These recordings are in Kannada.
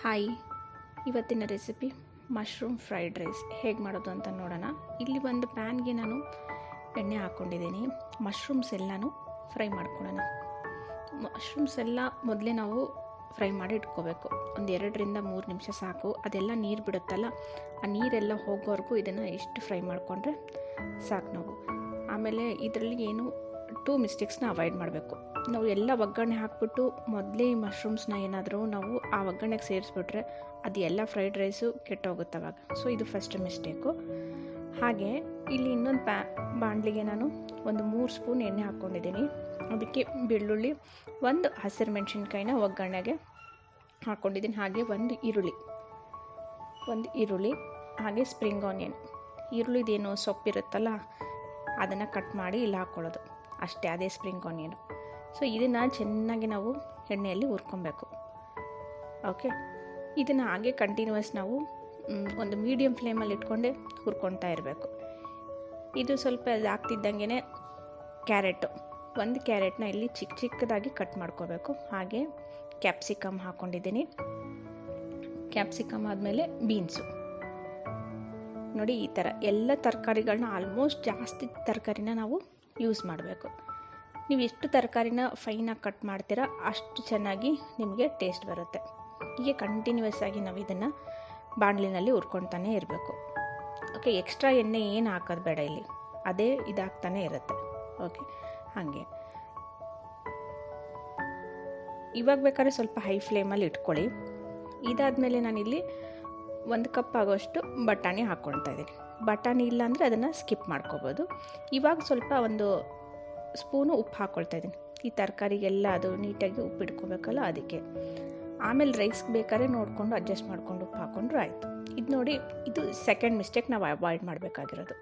ಹಾಯ್, ಇವತ್ತಿನ ರೆಸಿಪಿ ಮಶ್ರೂಮ್ ಫ್ರೈಡ್ ರೈಸ್ ಹೇಗೆ ಮಾಡೋದು ಅಂತ ನೋಡೋಣ. ಇಲ್ಲಿ ಒಂದು ಪ್ಯಾನ್ಗೆ ನಾನು ಎಣ್ಣೆ ಹಾಕ್ಕೊಂಡಿದ್ದೀನಿ. ಮಶ್ರೂಮ್ಸ್ ಎಲ್ಲನೂ ಫ್ರೈ ಮಾಡ್ಕೊಳ್ಳೋಣ. ಮಶ್ರೂಮ್ಸ್ ಎಲ್ಲ ಮೊದಲೇ ನಾವು ಫ್ರೈ ಮಾಡಿ ಇಟ್ಕೋಬೇಕು. ಒಂದು 2-3 ನಿಮಿಷ ಸಾಕು. ಅದೆಲ್ಲ ನೀರು ಬಿಡುತ್ತಲ್ಲ, ಆ ನೀರೆಲ್ಲ ಹೋಗೋವರೆಗೂ ಇದನ್ನು ಇಷ್ಟು ಫ್ರೈ ಮಾಡಿಕೊಂಡ್ರೆ ಸಾಕು ನಾವು. ಆಮೇಲೆ ಇದರಲ್ಲಿ ಏನು 2 ಮಿಸ್ಟೇಕ್ಸ್ನ ಅವಾಯ್ಡ್ ಮಾಡಬೇಕು. ನಾವು ಎಲ್ಲ ಒಗ್ಗರಣೆ ಹಾಕ್ಬಿಟ್ಟು ಮೊದಲೇ ಈ ಮಶ್ರೂಮ್ಸ್ನ ಏನಾದರೂ ನಾವು ಆ ಒಗ್ಗರಣೆಗೆ ಸೇರಿಸ್ಬಿಟ್ರೆ ಅದು ಎಲ್ಲ ಫ್ರೈಡ್ ರೈಸು ಕೆಟ್ಟೋಗುತ್ತೆ ಅವಾಗ. ಸೊ ಇದು ಫಸ್ಟ್ ಮಿಸ್ಟೇಕು. ಹಾಗೆ ಇಲ್ಲಿ ಇನ್ನೊಂದು ಬಾಣಲಿಗೆ ನಾನು ಒಂದು 3 ಸ್ಪೂನ್ ಎಣ್ಣೆ ಹಾಕ್ಕೊಂಡಿದ್ದೀನಿ. ಅದಕ್ಕೆ ಬೆಳ್ಳುಳ್ಳಿ, 1 ಹಸಿರು ಮೆಣಸಿನ್ಕಾಯಿನ ಒಗ್ಗರಣೆಗೆ ಹಾಕ್ಕೊಂಡಿದ್ದೀನಿ. ಹಾಗೆ ಒಂದು ಈರುಳ್ಳಿ, ಹಾಗೆ ಸ್ಪ್ರಿಂಗ್ ಆನಿಯನ್. ಈರುಳ್ಳಿದೇನು ಸೊಪ್ಪಿರುತ್ತಲ್ಲ ಅದನ್ನು ಕಟ್ ಮಾಡಿ ಇಲ್ಲಿ ಹಾಕ್ಕೊಳ್ಳೋದು ಅಷ್ಟೇ, ಅದೇ ಸ್ಪ್ರಿಂಗ್ ಆನಿಯನು. ಸೊ ಇದನ್ನು ಚೆನ್ನಾಗಿ ನಾವು ಎಣ್ಣೆಯಲ್ಲಿ ಹುರ್ಕೊಬೇಕು. ಓಕೆ, ಇದನ್ನು ಹಾಗೆ ಕಂಟಿನ್ಯೂಸ್ ನಾವು ಒಂದು ಮೀಡಿಯಮ್ ಫ್ಲೇಮಲ್ಲಿ ಇಟ್ಕೊಂಡೆ ಹುರ್ಕೊಳ್ತಾ ಇರಬೇಕು. ಇದು ಸ್ವಲ್ಪ ಇದಾಗ್ತಿದ್ದಂಗೆ ಕ್ಯಾರೆಟು, 1 ಕ್ಯಾರೆಟ್ನ ಇಲ್ಲಿ ಚಿಕ್ಕ ಚಿಕ್ಕದಾಗಿ ಕಟ್ ಮಾಡ್ಕೋಬೇಕು. ಹಾಗೆ ಕ್ಯಾಪ್ಸಿಕಮ್ ಹಾಕ್ಕೊಂಡಿದ್ದೀನಿ. ಕ್ಯಾಪ್ಸಿಕಮ್ ಆದಮೇಲೆ ಬೀನ್ಸು. ನೋಡಿ, ಈ ಥರ ಎಲ್ಲ ತರಕಾರಿಗಳನ್ನ ಆಲ್ಮೋಸ್ಟ್ ಜಾಸ್ತಿ ತರಕಾರಿನ ನಾವು ಯೂಸ್ ಮಾಡಬೇಕು. ನೀವು ಎಷ್ಟು ತರಕಾರಿನ ಫೈನಾಗಿ ಕಟ್ ಮಾಡ್ತೀರಾ ಅಷ್ಟು ಚೆನ್ನಾಗಿ ನಿಮಗೆ ಟೇಸ್ಟ್ ಬರುತ್ತೆ. ಹೀಗೆ ಕಂಟಿನ್ಯೂಸ್ ಆಗಿ ನಾವು ಇದನ್ನು ಬಾಣಲಿನಲ್ಲಿ ಹುರ್ಕೊಳ್ತಾನೆ ಇರಬೇಕು. ಓಕೆ, ಎಕ್ಸ್ಟ್ರಾ ಎಣ್ಣೆ ಏನು ಹಾಕೋದು ಬೇಡ, ಇಲ್ಲಿ ಅದೇ ಇದಾಗ್ತಾನೆ ಇರುತ್ತೆ. ಓಕೆ, ಹಾಗೆ ಇವಾಗ ಬೇಕಾದ್ರೆ ಸ್ವಲ್ಪ ಹೈ ಫ್ಲೇಮಲ್ಲಿ ಇಟ್ಕೊಳ್ಳಿ. ಇದಾದಮೇಲೆ ನಾನಿಲ್ಲಿ 1 ಕಪ್ ಆಗೋಷ್ಟು ಬಟಾಣಿ ಹಾಕ್ಕೊಳ್ತಾ ಇದ್ದೀನಿ. ಬಟಾಣಿ ಇಲ್ಲ ಅಂದರೆ ಅದನ್ನು ಸ್ಕಿಪ್ ಮಾಡ್ಕೋಬೋದು. ಇವಾಗ ಸ್ವಲ್ಪ 1 ಸ್ಪೂನು ಉಪ್ಪು ಹಾಕ್ಕೊಳ್ತಾ ಇದ್ದೀನಿ. ಈ ತರಕಾರಿಗೆಲ್ಲ ಅದು ನೀಟಾಗಿ ಉಪ್ಪು ಇಟ್ಕೋಬೇಕಲ್ಲ, ಅದಕ್ಕೆ. ಆಮೇಲೆ ರೈಸ್ಗೆ ಬೇಕಾದ್ರೆ ನೋಡಿಕೊಂಡು ಅಡ್ಜಸ್ಟ್ ಮಾಡಿಕೊಂಡು ಉಪ್ಪು ಹಾಕ್ಕೊಂಡ್ರು ಆಯಿತು. ಇದು ನೋಡಿ, ಇದು ಸೆಕೆಂಡ್ ಮಿಸ್ಟೇಕ್ ನಾವು ಅವಾಯ್ಡ್ ಮಾಡಬೇಕಾಗಿರೋದು.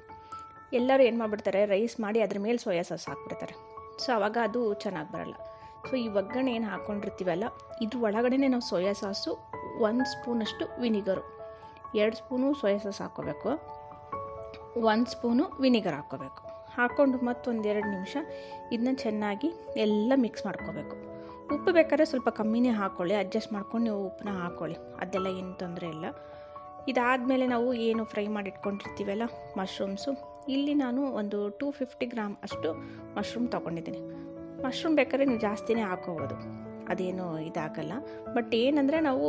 ಎಲ್ಲರೂ ಏನು ಮಾಡಿಬಿಡ್ತಾರೆ, ರೈಸ್ ಮಾಡಿ ಅದ್ರ ಮೇಲೆ ಸೋಯಾ ಸಾಸ್ ಹಾಕ್ಬಿಡ್ತಾರೆ. ಸೊ ಆವಾಗ ಅದು ಚೆನ್ನಾಗಿ ಬರೋಲ್ಲ. ಸೊ ಈ ಒಗ್ಗರಣೆ ಏನು ಹಾಕ್ಕೊಂಡಿರ್ತೀವಲ್ಲ, ಇದ್ರ ಒಳಗಡೆ ನಾವು ಸೋಯಾ ಸಾಸು, 1 ಸ್ಪೂನಷ್ಟು ವಿನಿಗರು, 2 ಸ್ಪೂನು ಸೋಯಾ ಸಾಸ್ ಹಾಕ್ಕೋಬೇಕು, 1 ಸ್ಪೂನು ವಿನಿಗರ್ ಹಾಕ್ಕೋಬೇಕು. ಹಾಕ್ಕೊಂಡು ಮತ್ತೊಂದು 2 ನಿಮಿಷ ಇದನ್ನ ಚೆನ್ನಾಗಿ ಎಲ್ಲ ಮಿಕ್ಸ್ ಮಾಡ್ಕೋಬೇಕು. ಉಪ್ಪು ಬೇಕಾದ್ರೆ ಸ್ವಲ್ಪ ಕಮ್ಮಿನೇ ಹಾಕ್ಕೊಳ್ಳಿ, ಅಡ್ಜಸ್ಟ್ ಮಾಡ್ಕೊಂಡು ನೀವು ಉಪ್ಪನ್ನ ಹಾಕ್ಕೊಳ್ಳಿ, ಅದೆಲ್ಲ ಏನು ತೊಂದರೆ ಇಲ್ಲ. ಇದಾದಮೇಲೆ ನಾವು ಏನು ಫ್ರೈ ಮಾಡಿ ಇಟ್ಕೊಂಡಿರ್ತೀವಲ್ಲ ಮಶ್ರೂಮ್ಸು, ಇಲ್ಲಿ ನಾನು ಒಂದು 250 ಗ್ರಾಮ್ ಅಷ್ಟು ಮಶ್ರೂಮ್ ತೊಗೊಂಡಿದ್ದೀನಿ. ಮಶ್ರೂಮ್ ಬೇಕಾದ್ರೆ ನೀವು ಜಾಸ್ತಿನೇ ಹಾಕೋಬೋದು, ಅದೇನು ಇದಾಗಲ್ಲ. ಬಟ್ ಏನಂದರೆ ನಾವು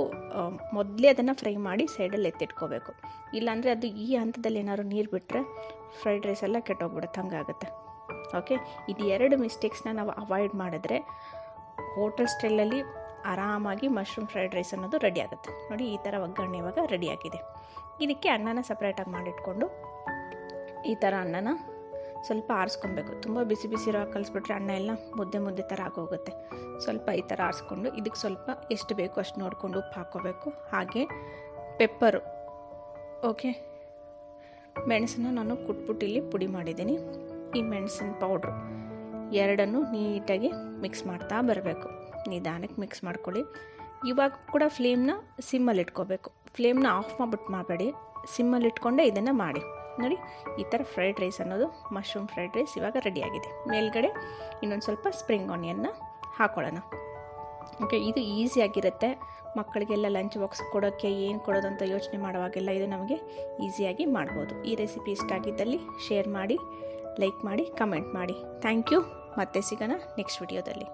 ಮೊದಲೇ ಅದನ್ನು ಫ್ರೈ ಮಾಡಿ ಸೈಡಲ್ಲಿ ಎತ್ತಿಟ್ಕೋಬೇಕು. ಇಲ್ಲಾಂದರೆ ಅದು ಈ ಹಂತದಲ್ಲಿ ಏನಾದ್ರು ನೀರು ಬಿಟ್ಟರೆ ಫ್ರೈಡ್ ರೈಸ್ ಎಲ್ಲ ಕೆಟ್ಟೋಗ್ಬಿಡುತ್ತೆ, ಹಂಗಾಗುತ್ತೆ. ಓಕೆ, ಇದು 2 ಮಿಸ್ಟೇಕ್ಸ್ನ ನಾವು ಅವಾಯ್ಡ್ ಮಾಡಿದ್ರೆ ಹೋಟೆಲ್ ಸ್ಟೈಲಲ್ಲಿ ಆರಾಮಾಗಿ ಮಶ್ರೂಮ್ ಫ್ರೈಡ್ ರೈಸ್ ಅನ್ನೋದು ರೆಡಿ ಆಗುತ್ತೆ. ನೋಡಿ, ಈ ಥರ ಒಗ್ಗರಣೆ ಇವಾಗ ರೆಡಿಯಾಗಿದೆ. ಇದಕ್ಕೆ ಅನ್ನನ ಸಪ್ರೇಟಾಗಿ ಮಾಡಿಟ್ಕೊಂಡು ಈ ಥರ ಅನ್ನನ ಸ್ವಲ್ಪ ಆರಿಸ್ಕೊಬೇಕು. ತುಂಬ ಬಿಸಿ ಇರೋ ಕಲಿಸ್ಬಿಟ್ರೆ ಅನ್ನ ಎಲ್ಲ ಮುದ್ದೆ ಥರ ಆಗೋಗುತ್ತೆ. ಸ್ವಲ್ಪ ಈ ಥರ ಆರಿಸ್ಕೊಂಡು ಇದಕ್ಕೆ ಸ್ವಲ್ಪ ಎಷ್ಟು ಬೇಕು ಅಷ್ಟು ನೋಡಿಕೊಂಡು ಉಪ್ಪು ಹಾಕ್ಕೋಬೇಕು. ಹಾಗೆ ಪೆಪ್ಪರು, ಓಕೆ, ಮೆಣಸನ್ನು ನಾನು ಕುಟ್ಬಿಟ್ಟು ಇಲ್ಲಿ ಪುಡಿ ಮಾಡಿದ್ದೀನಿ. ಈ ಮೆಣಸಿನ ಪೌಡ್ರು 2 ನೀಟಾಗಿ ಮಿಕ್ಸ್ ಮಾಡ್ತಾ ಬರಬೇಕು. ನಿಧಾನಕ್ಕೆ ಮಿಕ್ಸ್ ಮಾಡ್ಕೊಳ್ಳಿ. ಇವಾಗ ಕೂಡ ಫ್ಲೇಮ್ನ ಸಿಮ್ಮಲ್ಲಿ ಇಟ್ಕೋಬೇಕು. ಫ್ಲೇಮ್ನ ಆಫ್ ಮಾಡಿಬಿಟ್ಟು ಮಾಡಬೇಡಿ, ಸಿಮ್ಮಲ್ಲಿ ಇಟ್ಕೊಂಡೆ ಇದನ್ನು ಮಾಡಿ. ನೋಡಿ, ಈ ಥರ ಫ್ರೈಡ್ ರೈಸ್ ಅನ್ನೋದು ಮಶ್ರೂಮ್ ಫ್ರೈಡ್ ರೈಸ್ ಇವಾಗ ರೆಡಿಯಾಗಿದೆ. ಮೇಲ್ಗಡೆ ಇನ್ನೊಂದು ಸ್ವಲ್ಪ ಸ್ಪ್ರಿಂಗ್ ಆನಿಯನ್ನ ಹಾಕ್ಕೊಳ್ಳೋಣ. ಓಕೆ, ಇದು ಈಸಿಯಾಗಿರುತ್ತೆ. ಮಕ್ಕಳಿಗೆಲ್ಲ ಲಂಚ್ ಬಾಕ್ಸ್ ಕೊಡೋಕ್ಕೆ ಏನು ಕೊಡೋದಂತ ಯೋಚನೆ ಮಾಡುವಾಗೆಲ್ಲ ಇದು ನಮಗೆ ಈಸಿಯಾಗಿ ಮಾಡ್ಬೋದು. ಈ ರೆಸಿಪಿ ಇಷ್ಟ ಆಗಿದ್ದಲ್ಲಿ ಶೇರ್ ಮಾಡಿ, ಲೈಕ್ ಮಾಡಿ, ಕಮೆಂಟ್ ಮಾಡಿ. Thank you. ಮತ್ತೆ ಸಿಗೋಣ ನೆಕ್ಸ್ಟ್ ವಿಡಿಯೋದಲ್ಲಿ.